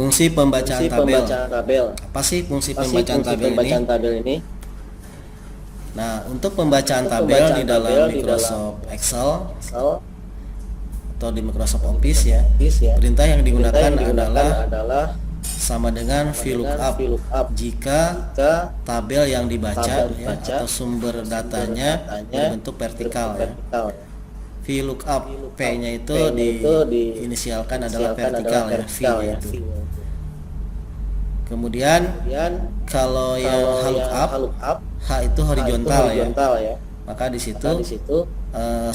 Fungsi pembacaan tabel. Apa sih fungsi pembacaan tabel ini? Nah, untuk pembacaan tabel di dalam Microsoft Excel atau di Microsoft Office ya, perintah yang digunakan adalah sama dengan VLOOKUP jika tabel yang dibaca ya, atau sumber datanya berbentuk vertikal ya. VLOOKUP P-nya itu diinisialkan adalah vertikal ya, V itu. Kemudian kalau yang HLOOKUP, H itu horizontal ya. Maka di situ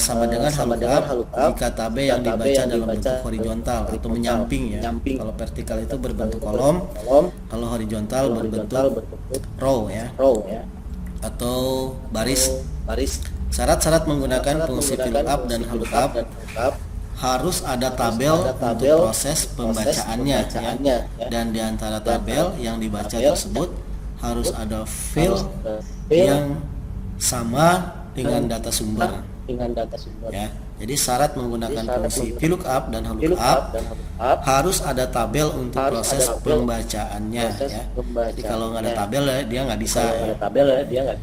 sama dengan HLOOKUP jika tabel yang dibaca dalam bentuk horizontal atau menyamping ya. Kalau vertikal itu berbentuk kolom, kalau horizontal berbentuk row ya, atau baris. Syarat-syarat menggunakan fungsi VLOOKUP dan HLOOKUP: harus ada tabel untuk proses pembacaannya ya. Dan di antara tabel yang dibaca tersebut harus ada field yang sama dengan data sumber ya. Jadi syarat menggunakan fungsi VLOOKUP dan HLOOKUP harus ada tabel untuk proses pembacaannya ya. Jadi kalau nggak ada tabel ya, dia nggak bisa ya.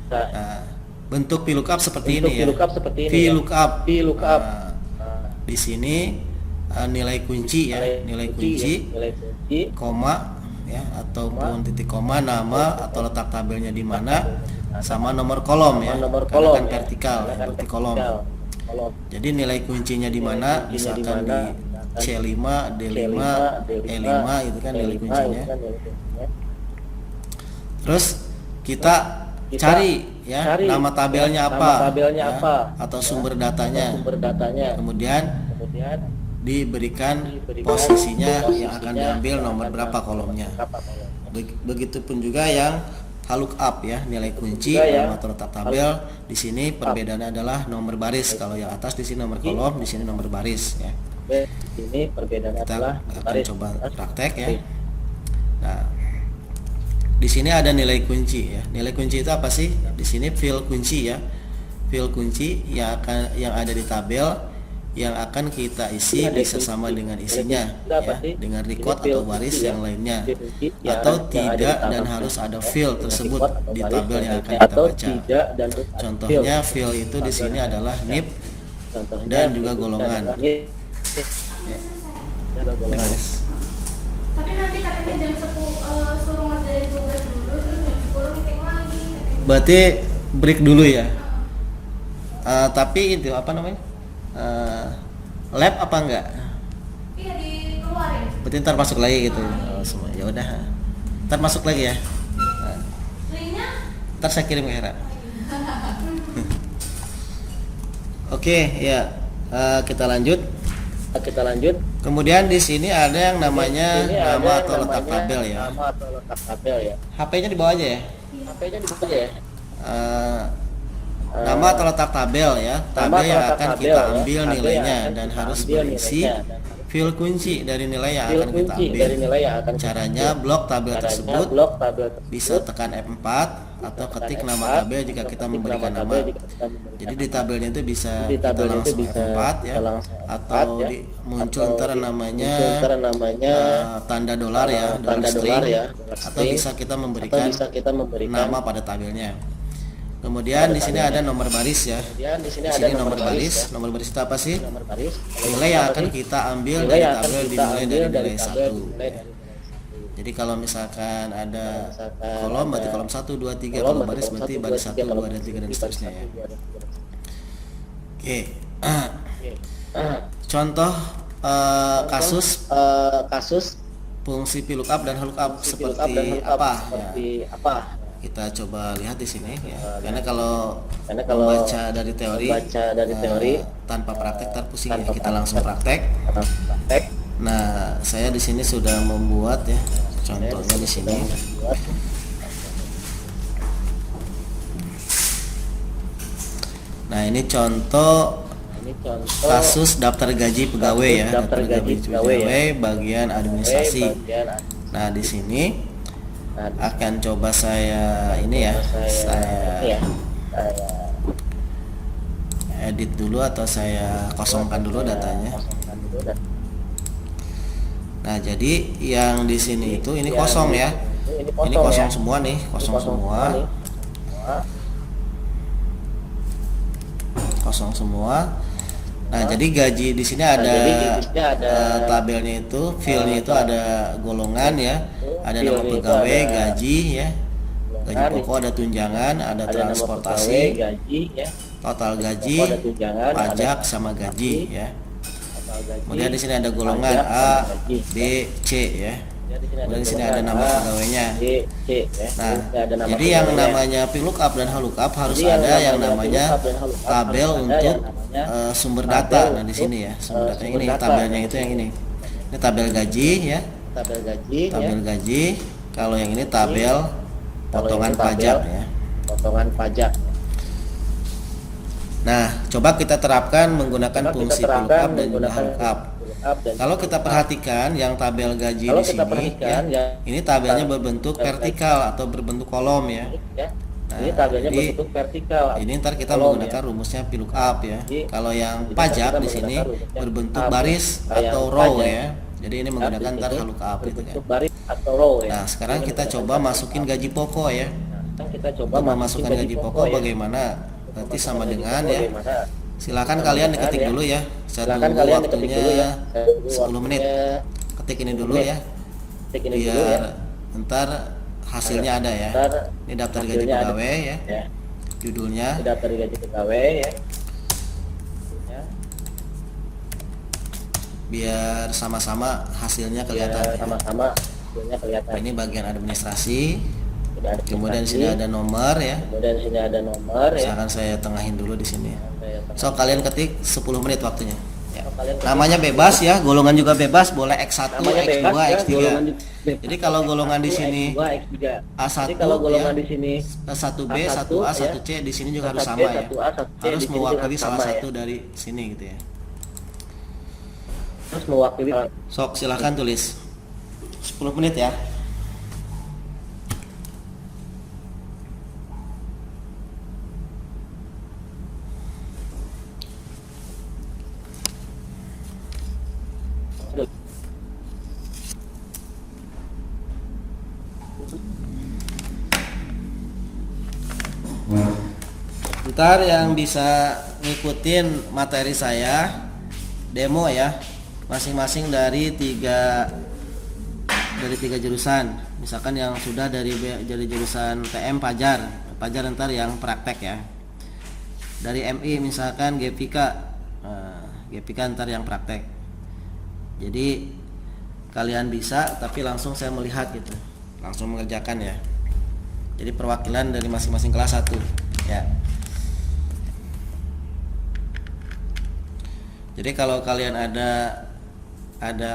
Nah, bentuk VLOOKUP seperti ini ya. VLOOKUP. Di sini nilai kunci ya, nilai kunci, koma ya, ataupun titik koma, nama atau letak tabelnya di mana, sama nomor kolom ya, karena kan vertikal ya, seperti kolom. Jadi nilai kuncinya di mana, misalkan di C5, D5, E5 itu kan nilai kuncinya. Terus kita cari ya nama tabelnya apa, atau sumber datanya. Kemudian diberikan posisinya yang akan diambil, nomor berapa kolomnya. Begitupun juga yang HLOOKUP ya, nilai kunci, nama atau letak tabel. Di sini perbedaannya adalah nomor baris. Kalau yang atas di sini nomor kolom, di sini nomor baris ya. Kita akan coba praktek ya. Nah, di sini ada nilai kunci ya. Nilai kunci itu apa sih? Di sini field kunci ya. Field kunci yang ada di tabel yang akan kita isi bisa sama dengan isinya ya, dengan record atau baris yang lainnya, atau tidak, dan harus ada field tersebut di tabel yang akan kita baca. Contohnya field itu di sini adalah NIP dan juga golongan. Tapi nanti katanya jam 10 suruh ngerjain tugas dulu, terus jam 10 meeting lagi. Berarti break dulu ya. Tapi itu apa namanya? Lab apa enggak? Iya, dikeluarin. Berarti ntar masuk lagi gitu. Semua ya udah. Ntar masuk lagi ya. Linknya? Ntar saya kirim ke Hera. Oke, ya. Kita lanjut. Kemudian di sini ada yang namanya nama atau letak tabel ya. HP-nya di bawah aja ya. Nama atau letak tabel ya. Tabel yang akan kita ambil nilainya dan harus berisi field kunci dari nilai yang akan kita ambil. Caranya, blok tabel tersebut bisa tekan F4 atau ketik nama tabel jika kita memberikan nama. Jadi di tabelnya itu bisa kita langsung F4 ya, atau muncul ntar namanya tanda dolar ya, dolar string, atau bisa kita memberikan nama pada tabelnya. Kemudian di sini ada nomor baris ya. Di sini nomor baris. Nomor baris itu apa sih? Nilai yang akan kita ambil dari tabel dimulai dari nilai 1. Jadi kalau misalkan ada kolom berarti kolom 1, 2, 3, kalau baris berarti baris 1, 2, dan 3 dan seterusnya ya. Oke. Contoh kasus fungsi VLOOKUP dan HLOOKUP seperti apa ya? Kita coba lihat di sini ya. Karena kalau membaca dari teori tanpa praktek terpusing ya. Kita langsung praktek. Nah, saya di sini sudah membuat ya. Contohnya di sini. Nah, ini contoh kasus daftar gaji pegawai ya. Daftar gaji pegawai bagian administrasi. Nah, di sini akan coba saya saya edit dulu atau saya kosongkan dulu datanya. Nah, jadi yang di sini itu ini kosong ya. Ini kosong semua nih, kosong semua. Kosong semua. Nah, jadi gaji di sini ada tabelnya itu, fillnya itu ada golongan ya, ada nama pegawai, gaji ya, gaji pokok, ada tunjangan, ada transportasi, total gaji, pajak sama gaji ya. Kemudian di sini ada golongan A, B, C ya. Kemudian di sini ada nama pegawainya. Nah, jadi yang namanya VLOOKUP dan HLOOKUP harus ada yang namanya tabel untuk sumber data. Nah, di sini ya, sumber data ini tabelnya itu yang ini. Ini tabel gaji ya. Tabel gaji. Kalau yang ini tabel potongan pajak ya. Nah, coba kita terapkan menggunakan fungsi VLOOKUP dan juga HLOOKUP. Kalau kita perhatikan yang tabel gaji di sini ya, ini tabelnya berbentuk vertikal atau berbentuk kolom ya. Nah, ini tabelnya berbentuk vertikal. Ini ntar kita menggunakan rumusnya VLOOKUP ya. Kalau yang pajak di sini berbentuk baris atau row ya. Jadi ini menggunakan ntar HLOOKUP gitu kan. Nah, sekarang kita coba masukin gaji pokok ya. Untuk memasukkan gaji pokok bagaimana? Nanti sama dengan ya. Silakan kalian ketik dulu ya. Saya tunggu waktunya 10 menit. Ketik ini dulu ya. Biar ntar hasilnya ada ya. Ini daftar gaji pegawai ya. Judulnya. Biar sama-sama hasilnya kelihatan. Ya. Ini bagian administrasi. Kemudian sini ada nomor ya. Misalkan saya tengahin dulu di sini. So kalian ketik 10 menit waktunya. Ya. Namanya bebas ya, golongan juga bebas, boleh X1, X2, X3. Jadi kalau golongan di sini A1 ya, A1B, 1A, 1C di sini juga harus sama ya. Harus mewakili salah satu dari sini gitu ya. Sok silahkan tulis 10 menit ya. Ntar yang bisa ngikutin materi saya demo ya, masing-masing dari tiga jurusan. Misalkan yang sudah dari jurusan PM Pajar ntar yang praktek ya. Dari MI misalkan GPK, GPK ntar yang praktek. Jadi kalian bisa, tapi langsung saya melihat gitu, langsung mengerjakan ya. Jadi perwakilan dari masing-masing kelas 1 ya. Jadi kalau kalian ada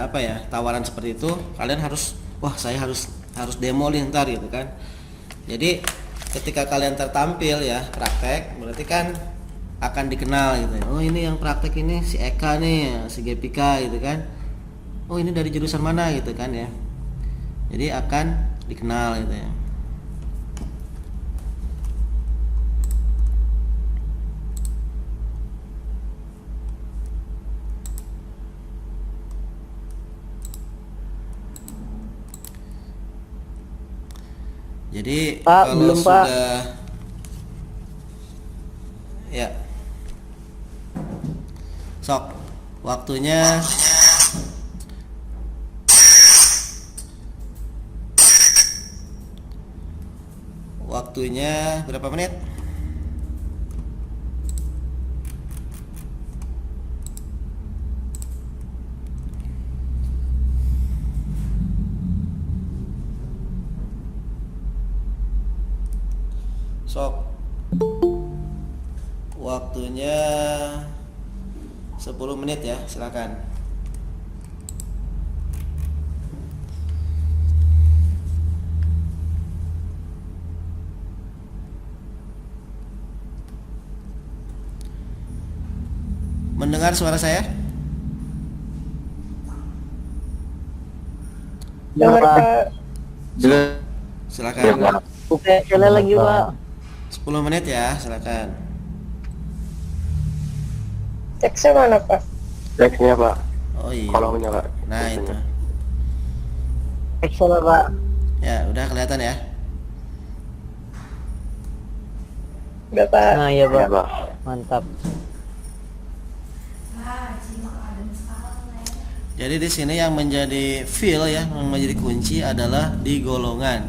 apa ya, tawaran seperti itu, kalian harus, wah saya harus demo nih ntar gitu kan. Jadi ketika kalian tertampil ya praktek, berarti kan akan dikenal gitu. Oh ini yang praktek ini si Eka nih, si GPK gitu kan. Oh ini dari jurusan mana gitu kan ya. Jadi akan dikenal gitu ya. Jadi Pak, kalau belum, sudah Pak. Ya, sok waktunya berapa menit? Sok waktunya 10 menit ya, silakan. Mendengar suara saya? Dengar, Pak. Silakan. Oke, sekali lagi, Pak. 10 menit ya, silakan. Teksnya mana, Pak? Teksnya Pak, Oh iya. kolomnya Pak. Nah itu. Excel Pak. Ya, udah kelihatan ya? Udah Pak. Nah iya Pak. Mantap. Jadi di sini yang menjadi fill ya, yang menjadi kunci adalah di golongan.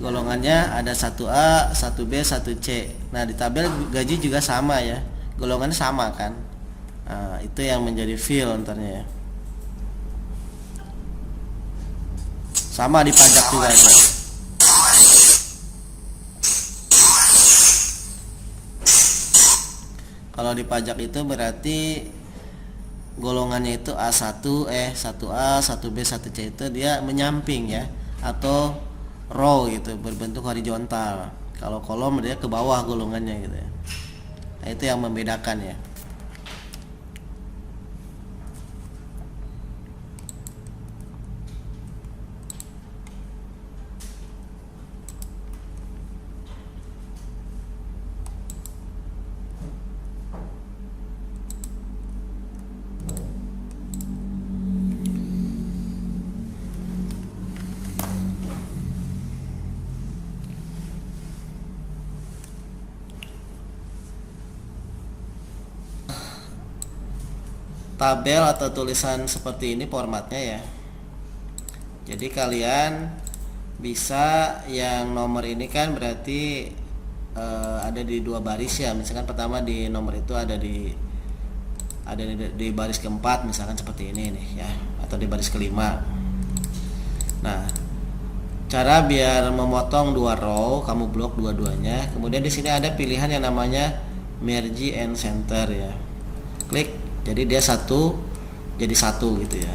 Golongannya ada 1A, 1B, 1C. Nah, di tabel gaji juga sama ya. Golongannya sama kan? Nah, itu yang menjadi fill antaranya ya. Sama di pajak juga ada. Kalau di pajak itu berarti golongannya itu A1, 1A, 1B, 1C itu dia menyamping ya, atau row gitu, berbentuk horizontal. Kalau kolom dia ke bawah golongannya gitu ya. Nah, itu yang membedakan ya. Tabel atau tulisan seperti ini formatnya ya. Jadi kalian bisa yang nomor ini kan berarti ada di 2 baris ya. Misalkan pertama di nomor itu ada di baris keempat misalkan seperti ini nih ya, atau di baris kelima. Nah, cara biar memotong 2 row, kamu blok dua-duanya. Kemudian di sini ada pilihan yang namanya merge and center ya. Klik. Jadi dia satu jadi satu gitu ya.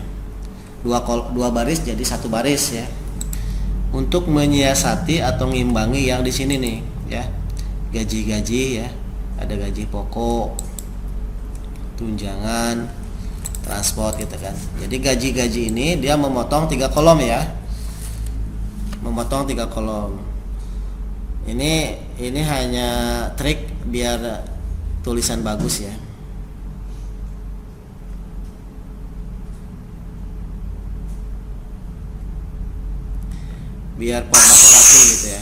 Dua baris jadi satu baris ya. Untuk menyiasati atau ngimbangi yang di sini nih ya. Gaji-gaji ya. Ada gaji pokok, tunjangan, transport gitu kan. Jadi gaji-gaji ini dia memotong 3 kolom ya. Memotong 3 kolom. Ini hanya trik biar tulisan bagus ya. Biar formatnya rapi gitu ya.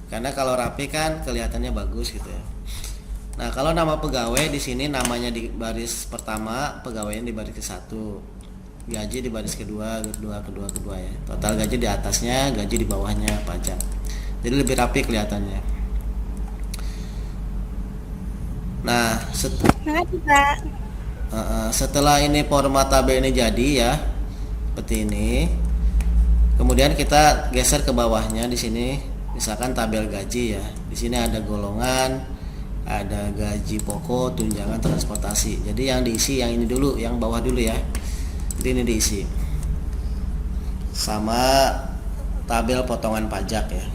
Karena kalau rapi kan kelihatannya bagus gitu ya. Nah, kalau nama pegawai di sini namanya di baris pertama, pegawainya di baris ke-1. Gaji di baris kedua ya. Total gaji di atasnya, gaji di bawahnya pajak. Jadi lebih rapi kelihatannya. Nah, setelah ini format tabel ini jadi ya, seperti ini. Kemudian kita geser ke bawahnya di sini, misalkan tabel gaji ya. Di sini ada golongan, ada gaji pokok, tunjangan, transportasi. Jadi yang diisi yang ini dulu, yang bawah dulu ya. Jadi ini diisi. Sama tabel potongan pajak ya.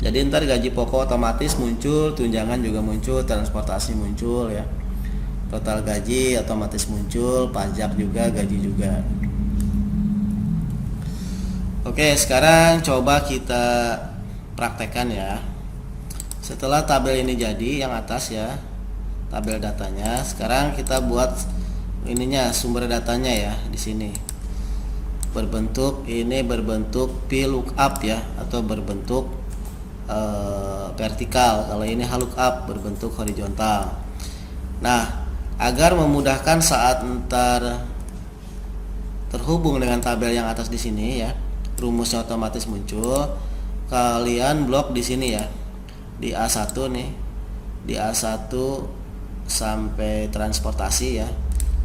Jadi ntar gaji pokok otomatis muncul, tunjangan juga muncul, transportasi muncul ya. Total gaji otomatis muncul, pajak juga, gaji juga. Oke, sekarang coba kita praktekkan ya. Setelah tabel ini jadi yang atas ya, tabel datanya. Sekarang kita buat ininya, sumber datanya ya di sini. Berbentuk VLOOKUP ya, atau berbentuk vertikal. Kalau ini VLOOKUP berbentuk horizontal. Nah, agar memudahkan saat ntar terhubung dengan tabel yang atas di sini ya, rumusnya otomatis muncul. Kalian blok di sini ya, di A1 nih, di A1 sampai transportasi ya.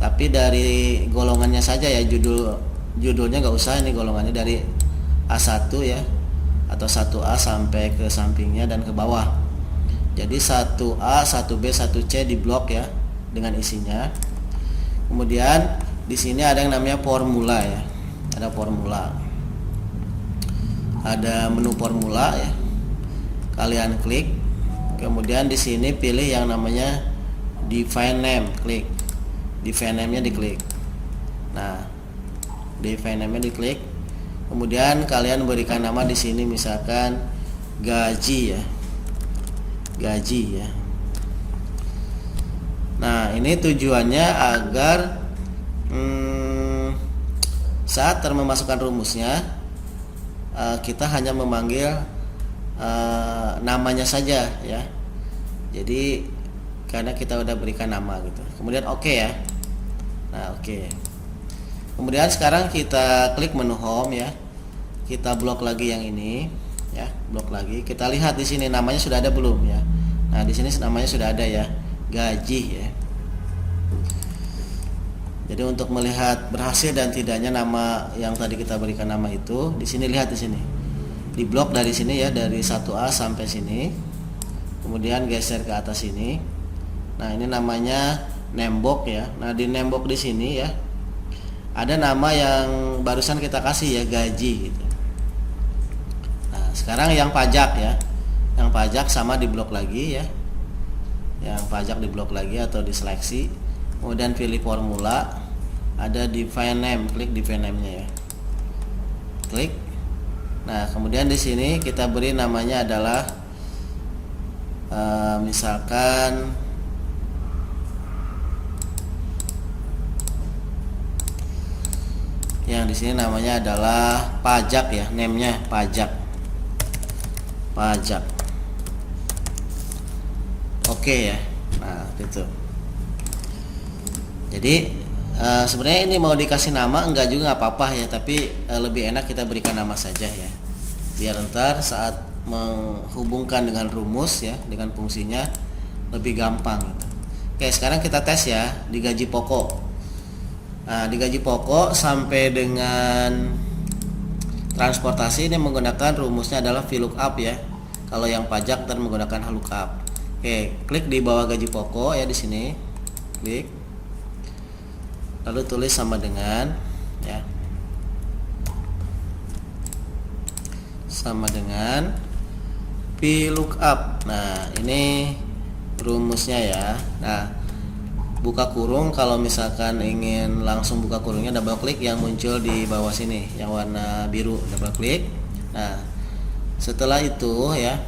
Tapi dari golongannya saja ya, judulnya nggak usah, ini golongannya dari A1 ya, atau 1A sampai ke sampingnya dan ke bawah. Jadi 1A, 1B, 1C di blok ya dengan isinya. Kemudian di sini ada yang namanya formula ya. Ada formula. Ada menu formula ya. Kalian klik. Kemudian di sini pilih yang namanya define name, klik. Define name-nya diklik. Nah, di file name diklik. Kemudian kalian berikan nama di sini misalkan gaji ya. Gaji ya. Nah, ini tujuannya agar saat memasukkan rumusnya kita hanya memanggil namanya saja ya. Jadi karena kita udah berikan nama gitu. Kemudian oke ya. Nah, oke. Kemudian sekarang kita klik menu home ya. Kita blok lagi yang ini ya, blok lagi. Kita lihat di sini namanya sudah ada belum ya. Nah, di sini namanya sudah ada ya. Gaji ya. Jadi untuk melihat berhasil dan tidaknya nama yang tadi kita berikan nama itu, di sini lihat di sini. Di blok dari sini ya, dari 1A sampai sini. Kemudian geser ke atas sini. Nah, ini namanya nembok ya. Nah, di nembok di sini ya ada nama yang barusan kita kasih ya, gaji gitu. Nah, sekarang yang pajak ya. Yang pajak sama di blok lagi ya. Yang pajak di blok lagi atau diseleksi. Kemudian pilih formula, ada di file name, klik di file name-nya ya. Klik. Nah, kemudian di sini kita beri namanya adalah misalkan yang di sini namanya adalah pajak ya, name-nya pajak. Pajak. Oke ya. Nah, itu. Jadi sebenarnya ini mau dikasih nama enggak juga nggak apa-apa ya, tapi lebih enak kita berikan nama saja ya, biar ntar saat menghubungkan dengan rumus ya, dengan fungsinya lebih gampang gitu. Oke, sekarang kita tes ya di gaji pokok. Nah, di gaji pokok sampai dengan transportasi ini menggunakan rumusnya adalah VLOOKUP ya. Kalau yang pajak ntar menggunakan HLOOKUP. Oke, klik di bawah gaji pokok ya, di sini klik. Lalu tulis sama dengan ya, sama dengan VLOOKUP. Nah, ini rumusnya ya. Nah, buka kurung, kalau misalkan ingin langsung buka kurungnya double klik yang muncul di bawah sini yang warna biru, double klik. Nah, setelah itu ya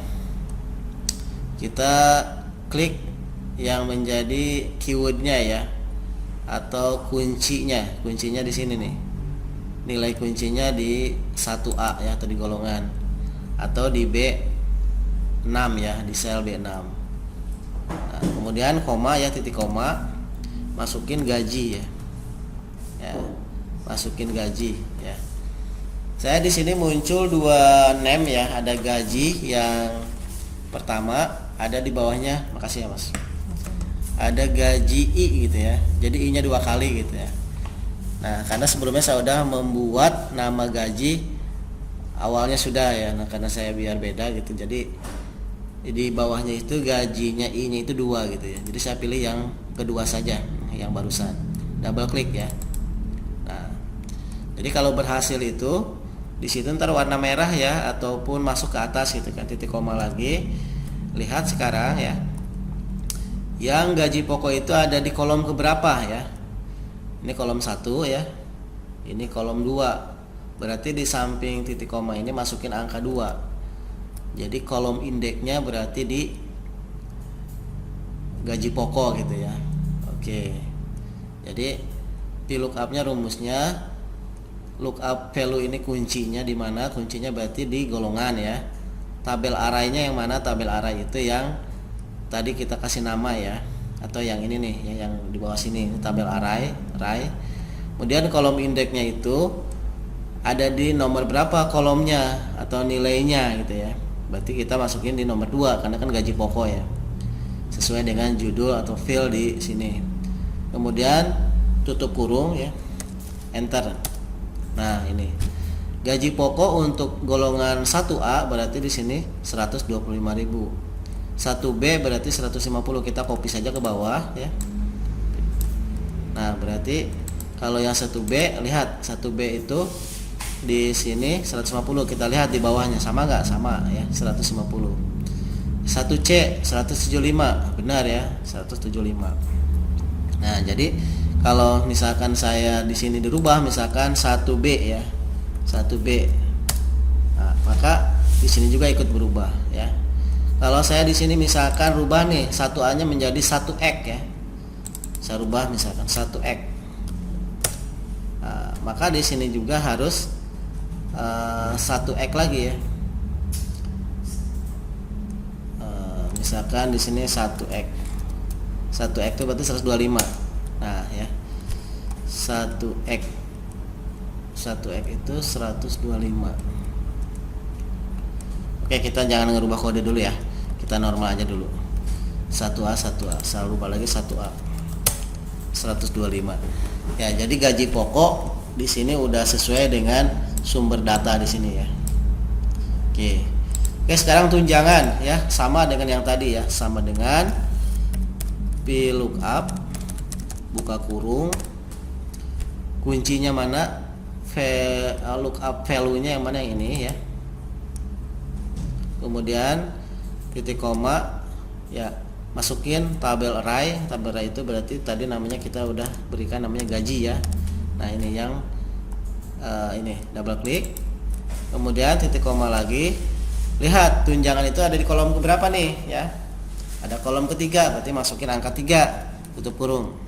kita klik yang menjadi keywordnya ya, atau kuncinya di sini nih, nilai kuncinya di 1A ya, atau di golongan, atau di B6 ya, di sel B6. Nah, kemudian koma ya, titik koma, masukin gaji ya, masukin gaji ya. Saya di sini muncul dua name ya, ada gaji yang pertama, ada di bawahnya, makasih ya Mas, ada gaji I gitu ya, jadi I nya 2 kali gitu ya. Nah, karena sebelumnya saya sudah membuat nama gaji awalnya sudah ya, nah karena saya biar beda gitu, jadi di bawahnya itu gajinya I nya itu 2 gitu ya, jadi saya pilih yang kedua saja, yang barusan, double klik ya. Nah, jadi kalau berhasil itu di situ ntar warna merah ya, ataupun masuk ke atas gitu kan, titik koma lagi. Lihat sekarang ya, yang gaji pokok itu ada di kolom keberapa ya? Ini kolom 1 ya. Ini kolom 2. Berarti di samping titik koma ini masukin angka 2. Jadi kolom indeksnya berarti di gaji pokok gitu ya. Oke. Jadi VLOOKUP-nya rumusnya, lookup value ini kuncinya di mana? Kuncinya berarti di golongan ya. Tabel array-nya yang mana? Tabel array itu yang tadi kita kasih nama ya, atau yang ini nih yang di bawah sini, tabel array. Kemudian kolom indeksnya itu ada di nomor berapa kolomnya atau nilainya gitu ya. Berarti kita masukin di nomor 2 karena kan gaji pokok ya, sesuai dengan judul atau field di sini. Kemudian tutup kurung ya, enter. Nah, ini gaji pokok untuk golongan 1A berarti di sini 125.000. 1B berarti 150, kita copy saja ke bawah ya. Nah, berarti kalau yang 1B, lihat 1B itu di sini 150, kita lihat di bawahnya sama nggak? Sama ya, 150. 1C 175, benar ya, 175. Nah, jadi Kalau misalkan saya di sini dirubah misalkan 1B ya, 1B, nah, maka di sini juga ikut berubah ya. Kalau saya di sini misalkan rubah nih 1A nya menjadi 1X ya, saya rubah misalkan 1X, nah, maka di sini juga harus 1X lagi ya. Misalkan di sini 1X, 1X itu berarti 125. Nah ya, 1X itu 125. Oke, kita jangan ngerubah kode dulu ya, kita normal aja dulu. 1A, saya rubah lagi 1A, 125. Ya, jadi gaji pokok di sini udah sesuai dengan sumber data di sini ya. Oke, sekarang tunjangan ya, sama dengan yang tadi ya, sama dengan VLOOKUP, buka kurung, kuncinya mana, lookup value-nya yang mana, yang ini ya. Kemudian titik koma ya, masukin tabel array. Tabel array itu berarti tadi namanya kita udah berikan namanya gaji ya. Nah ini yang ini double klik, kemudian titik koma lagi. Lihat tunjangan itu ada di kolom keberapa nih ya, ada kolom ketiga, berarti masukin angka 3, tutup kurung,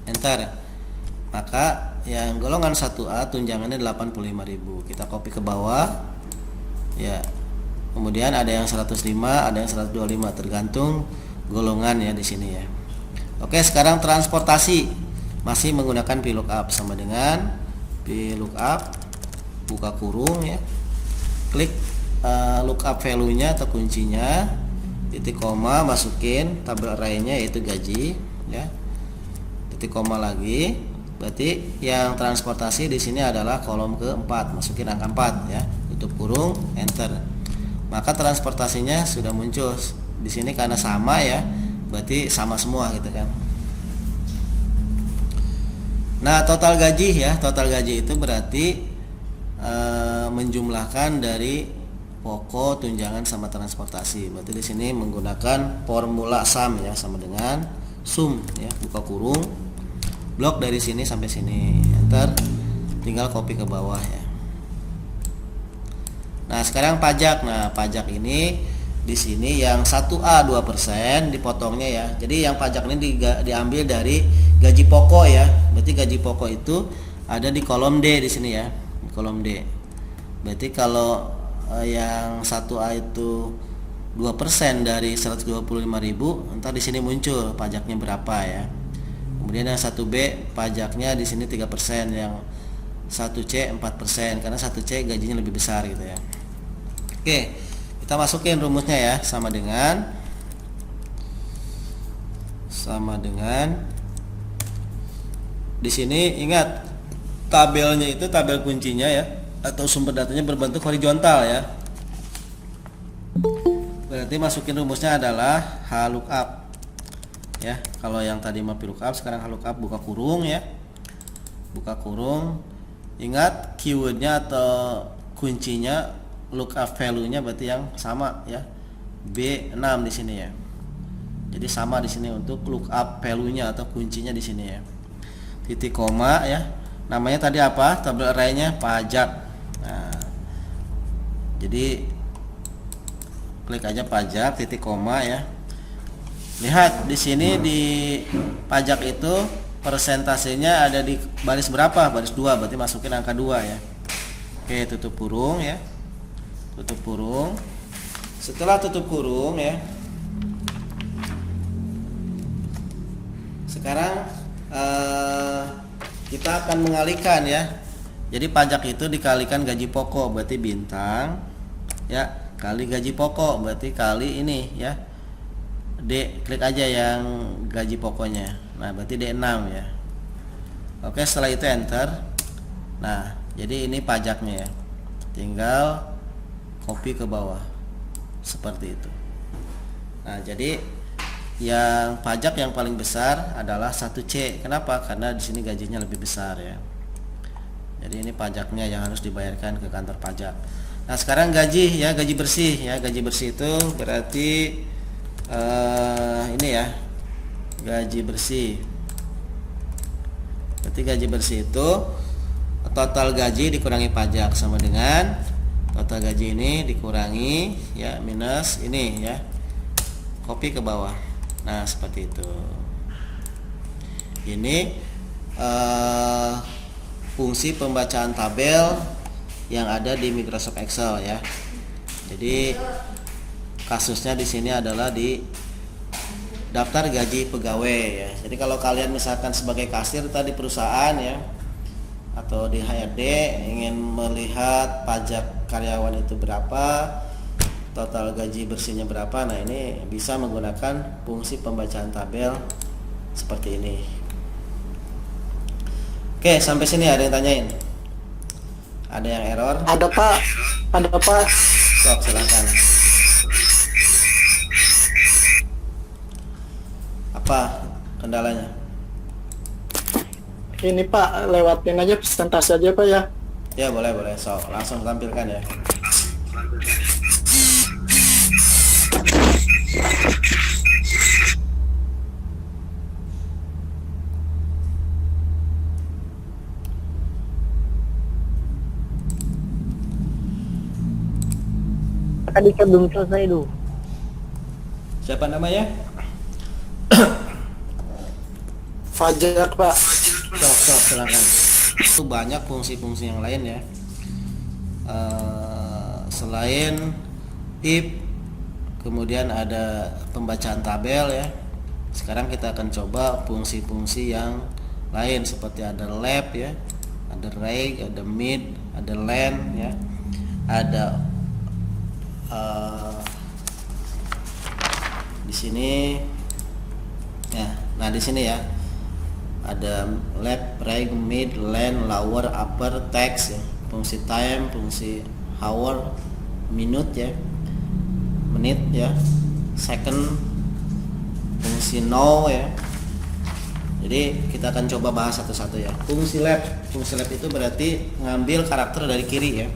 enter. Maka yang golongan 1A tunjangannya 85.000, kita copy ke bawah ya. Kemudian ada yang 105, ada yang 125, tergantung golongan ya di sini ya. Oke, sekarang transportasi masih menggunakan VLOOKUP, sama dengan VLOOKUP, buka kurung ya, klik lookup value-nya atau kuncinya, titik koma, masukin tabel array-nya yaitu gaji ya, titik koma lagi, berarti yang transportasi di sini adalah kolom keempat, masukin angka 4 ya, tutup kurung, enter. Maka transportasinya sudah muncul di sini karena sama ya, berarti sama semua gitu kan. Nah total gaji ya, total gaji itu berarti menjumlahkan dari pokok, tunjangan sama transportasi. Berarti di sini menggunakan formula sum ya, sama dengan sum ya, buka kurung, blok dari sini sampai sini, enter, tinggal copy ke bawah ya. Nah sekarang pajak. Nah pajak ini di sini yang 1A 2% dipotongnya ya. Jadi yang pajak ini diambil dari gaji pokok ya. Berarti gaji pokok itu ada di kolom D di sini ya, di kolom D. Berarti kalau yang 1A itu 2% dari 125.000, entar di sini muncul pajaknya berapa ya. Kemudian yang 1B pajaknya di sini 3%, yang 1C 4%, karena 1C gajinya lebih besar gitu ya. Oke, kita masukin rumusnya ya, sama dengan di sini ingat tabelnya itu tabel kuncinya ya, atau sumber datanya berbentuk horizontal ya. Berarti masukin rumusnya adalah HLOOKUP ya. Kalau yang tadi mah VLOOKUP, sekarang HLOOKUP, buka kurung ya, buka kurung. Ingat keywordnya atau kuncinya lookup value-nya berarti yang sama ya, B6 di sini ya. Jadi sama di sini untuk lookup value-nya atau kuncinya di sini ya. Titik koma ya. Namanya tadi apa? Tabel array-nya pajak. Nah, jadi klik aja pajak, titik koma ya. Lihat di sini di pajak itu persentasenya ada di baris berapa? Baris 2, berarti masukin angka 2 ya. Oke, tutup kurung ya. Tutup kurung. Setelah tutup kurung ya, sekarang kita akan mengalihkan ya. Jadi pajak itu dikalikan gaji pokok, berarti bintang ya, kali gaji pokok berarti kali ini ya, D, klik aja yang gaji pokoknya. Nah berarti D6 ya. Oke, setelah itu enter. Nah jadi ini pajaknya ya, tinggal copy ke bawah seperti itu. Nah jadi yang pajak yang paling besar adalah 1C. Kenapa? Karena di sini gajinya lebih besar ya. Jadi ini pajaknya yang harus dibayarkan ke kantor pajak. Nah sekarang gaji ya, gaji bersih ya. Gaji bersih itu berarti ini ya, gaji bersih. Berarti gaji bersih itu total gaji dikurangi pajak sama dengan total gaji ini dikurangi ya minus ini ya. Copy ke bawah. Nah, seperti itu. Ini fungsi pembacaan tabel yang ada di Microsoft Excel ya. Jadi kasusnya di sini adalah di daftar gaji pegawai ya. Jadi kalau kalian misalkan sebagai kasir tadi perusahaan ya atau di HRD ingin melihat pajak karyawan itu berapa, total gaji bersihnya berapa, nah ini bisa menggunakan fungsi pembacaan tabel seperti ini. Oke, sampai sini ada yang tanyain? Ada yang error? Ada Pak. Sok, silakan. Apa kendalanya? Ini Pak, lewatin aja presentasi aja Pak ya. Ya boleh. Sok, langsung tampilkan ya. Tadi saya belum selesai dulu. Siapa namanya? Fajar Pak. Sok, silakan. Itu banyak fungsi-fungsi yang lain ya. Selain if, kemudian ada pembacaan tabel ya. Sekarang kita akan coba fungsi-fungsi yang lain seperti ada lab ya, ada reg, ada mid, ada len ya, ada di sini ya. Nah di sini ya ada left, right, mid, len, lower, upper, text ya. Fungsi time, fungsi hour, minute ya, menit ya, second, fungsi now ya. Jadi kita akan coba bahas satu-satu ya. Fungsi left itu berarti ngambil karakter dari kiri ya.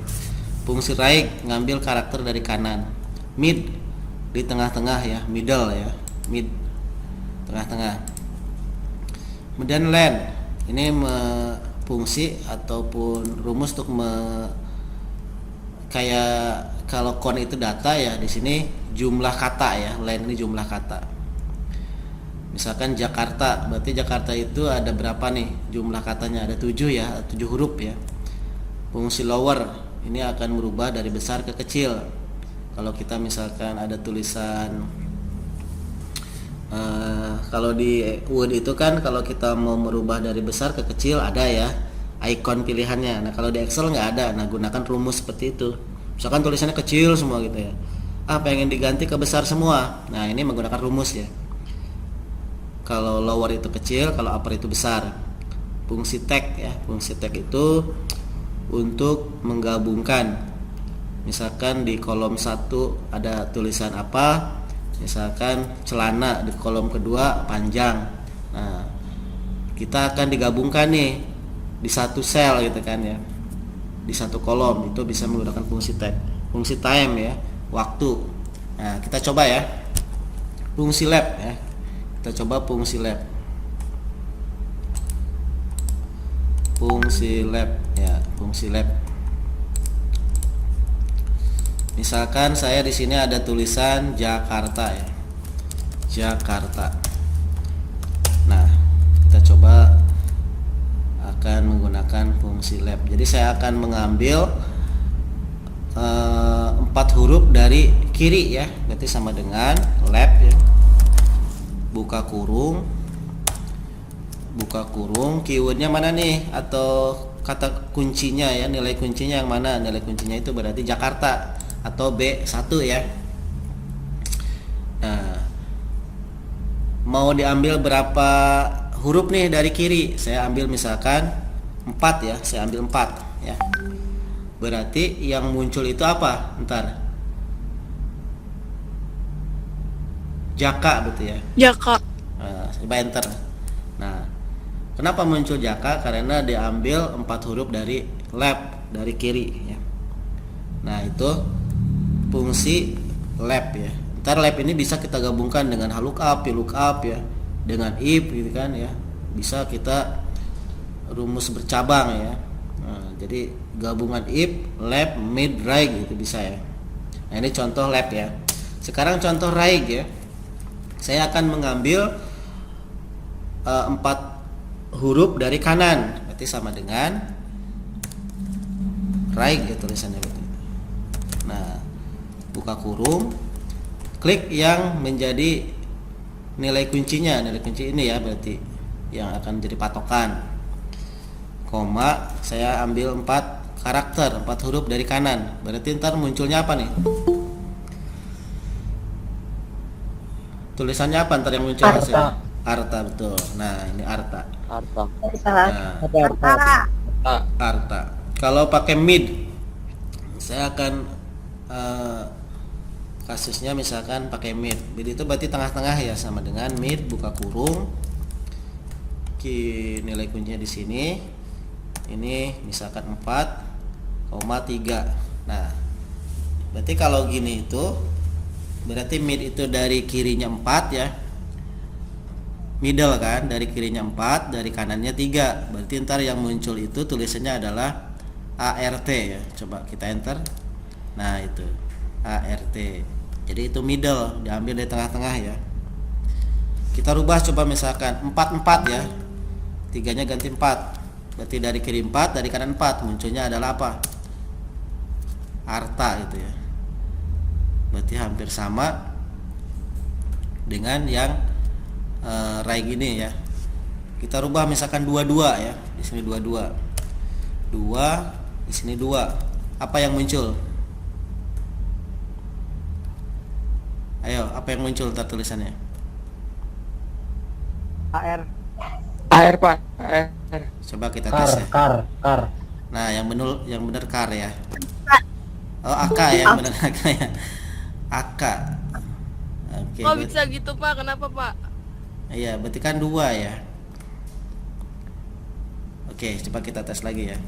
Fungsi right ngambil karakter dari kanan. Mid di tengah-tengah ya, middle ya, mid tengah-tengah. Kemudian len ini fungsi ataupun rumus untuk kayak kalau kon itu data ya, di sini jumlah kata ya, len ini jumlah kata. Misalkan Jakarta, berarti Jakarta itu ada berapa nih jumlah katanya, ada 7 ya, 7 huruf ya. Fungsi lower ini akan merubah dari besar ke kecil. Kalau kita misalkan ada tulisan kalau di Word itu kan kalau kita mau merubah dari besar ke kecil ada ya ikon pilihannya. Nah kalau di Excel nggak ada. Nah gunakan rumus seperti itu. Misalkan tulisannya kecil semua gitu ya, pengen diganti ke besar semua. Nah ini menggunakan rumus ya. Kalau lower itu kecil, kalau upper itu besar. Fungsi tag ya, fungsi tag itu untuk menggabungkan. Misalkan di kolom 1 ada tulisan apa, misalkan celana, di kolom kedua panjang. Nah, kita akan digabungkan nih di satu sel gitu kan ya, di satu kolom. Itu bisa menggunakan fungsi tag. Fungsi time ya, waktu. Nah kita coba ya fungsi lab ya, kita coba fungsi lab. Fungsi lab ya, fungsi lab. Misalkan saya di sini ada tulisan Jakarta ya, Jakarta. Nah, kita coba akan menggunakan fungsi lab. Jadi saya akan mengambil 4 huruf dari kiri ya, berarti sama dengan lab ya. Buka kurung, keywordnya mana nih, atau kata kuncinya ya, nilai kuncinya yang mana? Nilai kuncinya itu berarti Jakarta atau B1 ya. Nah, mau diambil berapa huruf nih dari kiri? Saya ambil misalkan 4 ya, saya ambil 4 ya. Berarti yang muncul itu apa? Ntar Jaka betul ya? Jaka. Nah, coba enter. Nah, kenapa muncul Jaka? Karena diambil 4 huruf dari lab, dari kiri ya. Nah, itu fungsi lab ya. Ntar lab ini bisa kita gabungkan dengan lookup, VLOOKUP ya, dengan if gitu kan ya. Bisa kita rumus bercabang ya. Nah, jadi gabungan if, lab, mid, rig itu bisa ya. Nah, ini contoh lab ya. Sekarang contoh rig ya. Saya akan mengambil 4 huruf dari kanan, berarti sama dengan rig ya tulisannya betul. Nah, buka kurung, klik yang menjadi nilai kuncinya, nilai kunci ini ya, berarti yang akan jadi patokan. Koma, saya ambil 4 karakter, 4 huruf dari kanan, berarti ntar munculnya apa nih? Tulisannya apa ntar yang muncul hasilnya? Arta, betul. Nah, ini arta. Arta. Nah, arta. Kalau pakai mid, saya akan kasusnya misalkan pakai mid. Mid itu berarti tengah-tengah ya, sama dengan mid buka kurung. Nilai kuncinya di sini. Ini misalkan 4,3. Nah, berarti kalau gini itu berarti mid itu dari kirinya 4 ya. Middle kan, dari kirinya 4, dari kanannya 3. Berarti ntar yang muncul itu tulisannya adalah ART ya. Coba kita enter. Nah, itu ART. Jadi itu middle, diambil dari tengah-tengah ya. Kita rubah coba misalkan 4 ya. 3-nya ganti 4. Berarti dari kiri 4, dari kanan 4, munculnya adalah apa? Arta itu ya. Berarti hampir sama dengan yang rig ini ya. Kita rubah misalkan 22 ya. Di sini 22. 2, di sini 2. Apa yang muncul? Ayo, apa yang muncul ntar tulisannya? AR. AR, Pak. AR. Coba kita tes ya. Kar. Nah, yang benar kar ya. Oh, AK ya, yang benar AK ya. AK. Oke. Kok bisa gitu, Pak? Kenapa, Pak? Iya, berarti kan 2 ya. Oke, coba kita tes lagi ya.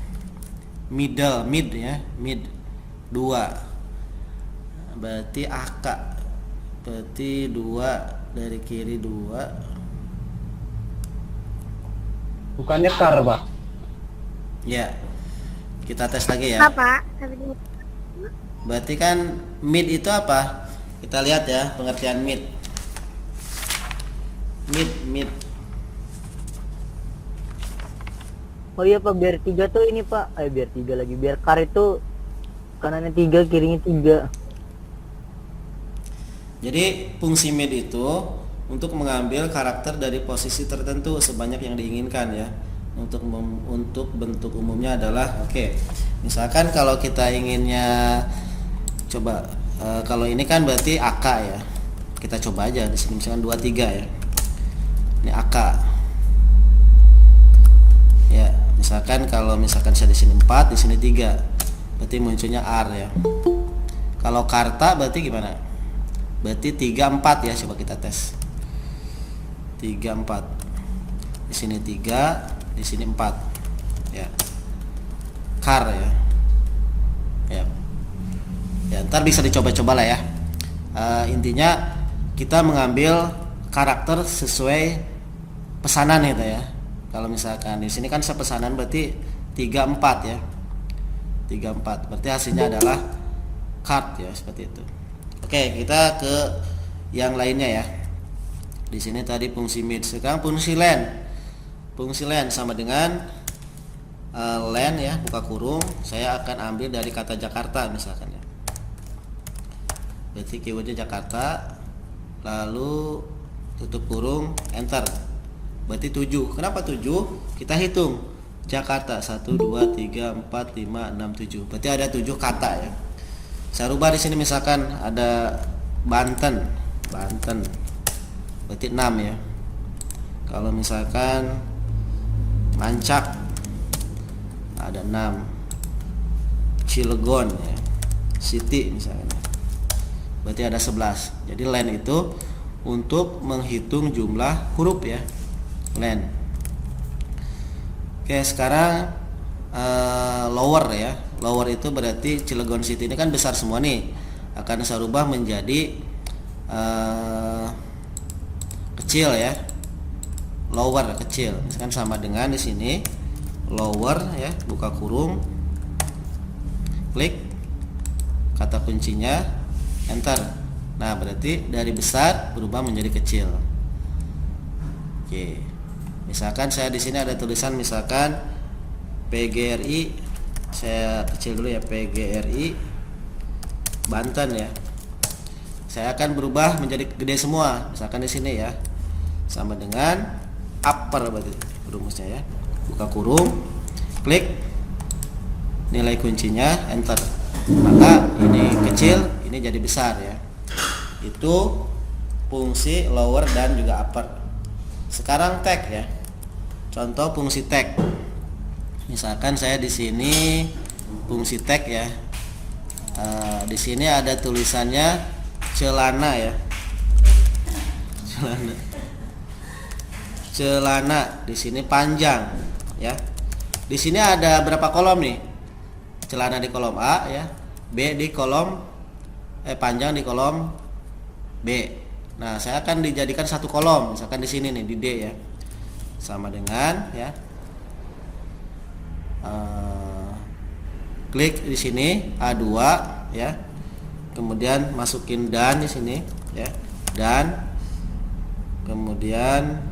Mid ya, mid 2. Berarti AK. Berarti 2 dari kiri 2. Bukannya kar, Pak. Ya. Kita tes lagi ya. Apa? Berarti kan mid itu apa? Kita lihat ya pengertian mid. Mid. Oh iya, Pak, biar 3 tuh ini, Pak. Biar 3 lagi. Biar kar itu kanannya 3, kirinya 3. Jadi fungsi mid itu untuk mengambil karakter dari posisi tertentu sebanyak yang diinginkan ya. Untuk bentuk umumnya adalah misalkan kalau kita inginnya coba kalau ini kan berarti AK ya. Kita coba aja di sini misalkan 23 ya. Ini AK. Ya, misalkan kalau saya di sini 4, di sini 3. Berarti munculnya R ya. Kalau karta berarti gimana? Berarti 3 4 ya, coba kita tes. 3 4. Di sini 3, di sini 4. Ya. Kar ya. Ya. Ya, ntar bisa dicoba-coba lah ya. Intinya kita mengambil karakter sesuai pesanan itu ya. Kalau misalkan di sini kan sepesanan berarti 3 4 ya. 3 4. Berarti hasilnya adalah card ya, seperti itu. Oke, kita ke yang lainnya ya. Di sini tadi fungsi mid, sekarang fungsi len. Fungsi len sama dengan len ya, buka kurung. Saya akan ambil dari kata Jakarta misalkan ya. Berarti keywordnya Jakarta, lalu tutup kurung, enter. Berarti 7. Kenapa 7? Kita hitung. Jakarta 1 2 3 4 5 6 7. Berarti ada 7 kata ya. Saya rubah di sini misalkan ada Banten. Berarti 6 ya. Kalau misalkan Mancak ada 6. Cilegon ya. City misalnya. Berarti ada 11. Jadi len itu untuk menghitung jumlah huruf ya. Len. Oke, sekarang lower ya. Lower itu berarti Cilegon City ini kan besar semua nih. Akan saya rubah menjadi kecil ya. Lower kecil. Misalkan sama dengan di sini lower ya, buka kurung, klik kata kuncinya, enter. Nah, berarti dari besar berubah menjadi kecil. Oke. Misalkan saya di sini ada tulisan misalkan PGRI, saya kecil dulu ya, PGRI Banten ya. Saya akan berubah menjadi gede semua. Misalkan di sini ya. Sama dengan upper berarti rumusnya ya. Buka kurung, klik nilai kuncinya, enter. Maka ini kecil, ini jadi besar ya. Itu fungsi lower dan juga upper. Sekarang tag ya. Contoh fungsi tag. Misalkan saya di sini fungsi tag ya. Di sini ada tulisannya celana ya. Celana di sini panjang ya. Di sini ada berapa kolom nih? Celana di kolom A ya. B di kolom panjang di kolom B. Nah, saya akan dijadikan satu kolom, misalkan di sini nih di D ya. Sama dengan ya. Klik di sini A2 ya. Kemudian masukin dan di sini ya. Dan kemudian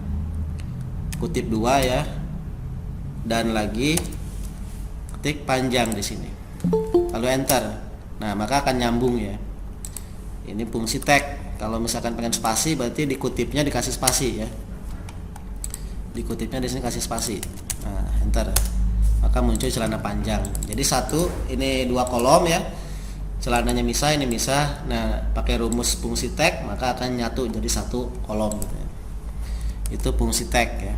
kutip 2 ya. Dan lagi ketik panjang di sini. Lalu enter. Nah, maka akan nyambung ya. Ini fungsi tag. Kalau misalkan pengen spasi berarti dikutipnya dikasih spasi ya. Dikutipnya di sini kasih spasi. Nah, enter. Maka muncul celana panjang. Jadi ini 2 kolom ya. Celananya misah, ini misah. Nah, pakai rumus fungsi tag maka akan nyatu jadi satu kolom gitu ya. Itu fungsi tag ya.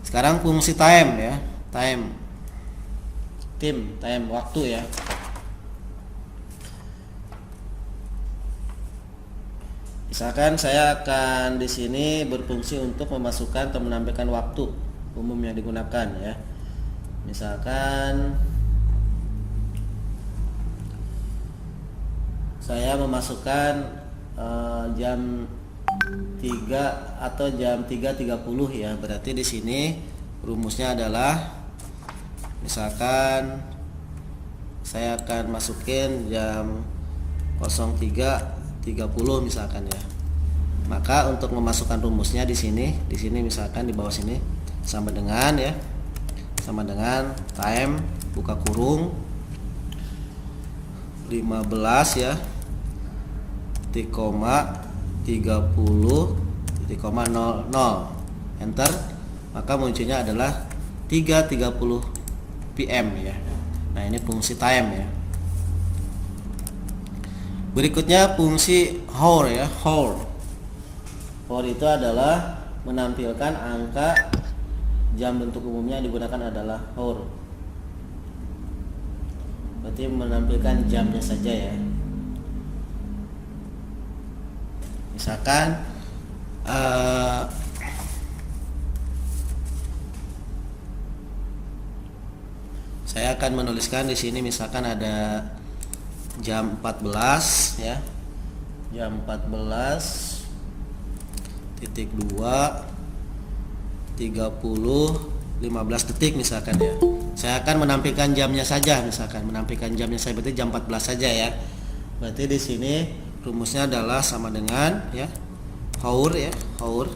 Sekarang fungsi time ya. Time waktu ya. Misalkan saya akan di sini berfungsi untuk memasukkan atau menampilkan waktu umum yang digunakan ya. Misalkan saya memasukkan jam 3 atau jam 3.30 ya. Berarti di sini rumusnya adalah misalkan saya akan masukin jam 03.30 misalkan ya. Maka untuk memasukkan rumusnya di sini misalkan di bawah sini sama dengan ya. Sama dengan time buka kurung 15 ya. Titik koma 30 titik koma 00 enter. Maka munculnya adalah 3.30 PM ya. Nah, ini fungsi time ya. Berikutnya fungsi hour ya. Hour itu adalah menampilkan angka jam, bentuk umumnya yang digunakan adalah hour. Berarti menampilkan jamnya saja ya. Misalkan saya akan menuliskan di sini misalkan ada jam 14 ya. Jam 14 titik 2 30 15 detik misalkan ya. Saya akan menampilkan jamnya saja, misalkan menampilkan jamnya saya berarti jam 14 saja ya. Berarti di sini rumusnya adalah sama dengan ya hour ya, hour.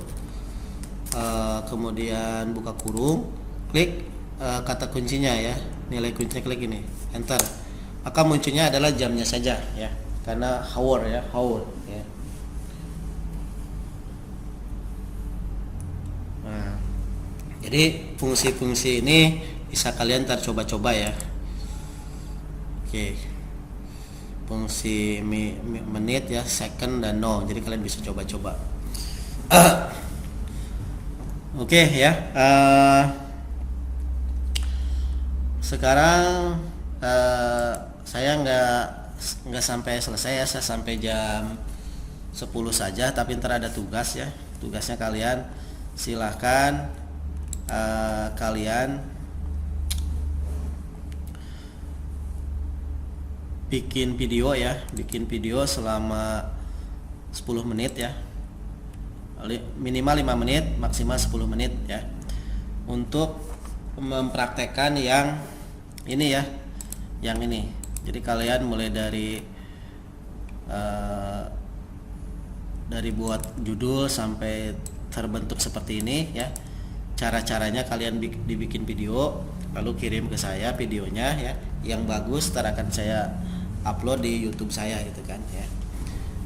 Kemudian buka kurung, klik kata kuncinya ya, nilai kuncinya, klik ini, enter. Maka munculnya adalah jamnya saja ya, karena hour ya, hour ya. Nah, jadi fungsi-fungsi ini bisa kalian ntar coba-coba ya. Oke. Fungsi menit ya, second dan no. Jadi kalian bisa coba-coba. Oke ya. Sekarang saya nggak sampai selesai ya, saya sampai jam 10 saja, tapi ntar ada tugas ya. Tugasnya kalian silahkan kalian bikin video ya, bikin video selama 10 menit ya, minimal 5 menit, maksimal 10 menit ya, untuk mempraktekkan yang ini ya, yang ini. Jadi kalian mulai dari buat judul sampai terbentuk seperti ini ya. Cara-caranya kalian dibikin video, lalu kirim ke saya videonya ya, yang bagus ntar akan saya upload di YouTube saya gitu kan ya,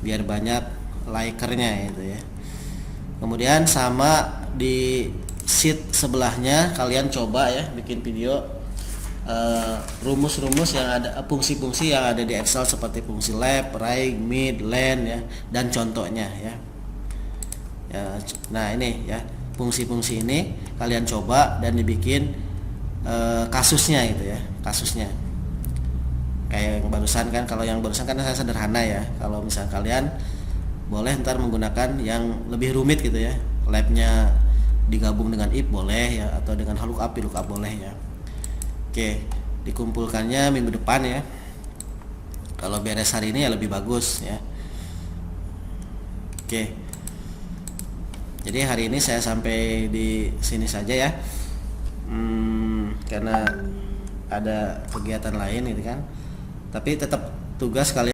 biar banyak likernya gitu ya. Kemudian sama di sheet sebelahnya kalian coba ya bikin video rumus-rumus yang ada, fungsi-fungsi yang ada di Excel seperti fungsi left, right, mid, length ya, dan contohnya ya. Nah ini ya, fungsi-fungsi ini kalian coba dan dibikin kasusnya gitu ya, kasusnya kayak yang barusan kan. Kalau yang barusan kan saya sederhana ya, kalau misal kalian boleh ntar menggunakan yang lebih rumit gitu ya, lab-nya digabung dengan if boleh ya, atau dengan lookup boleh ya. Oke, dikumpulkannya minggu depan ya, kalau beres hari ini ya lebih bagus ya. Oke, jadi hari ini saya sampai di sini saja ya, karena ada kegiatan lain gitu kan, tapi tetap tugas kalian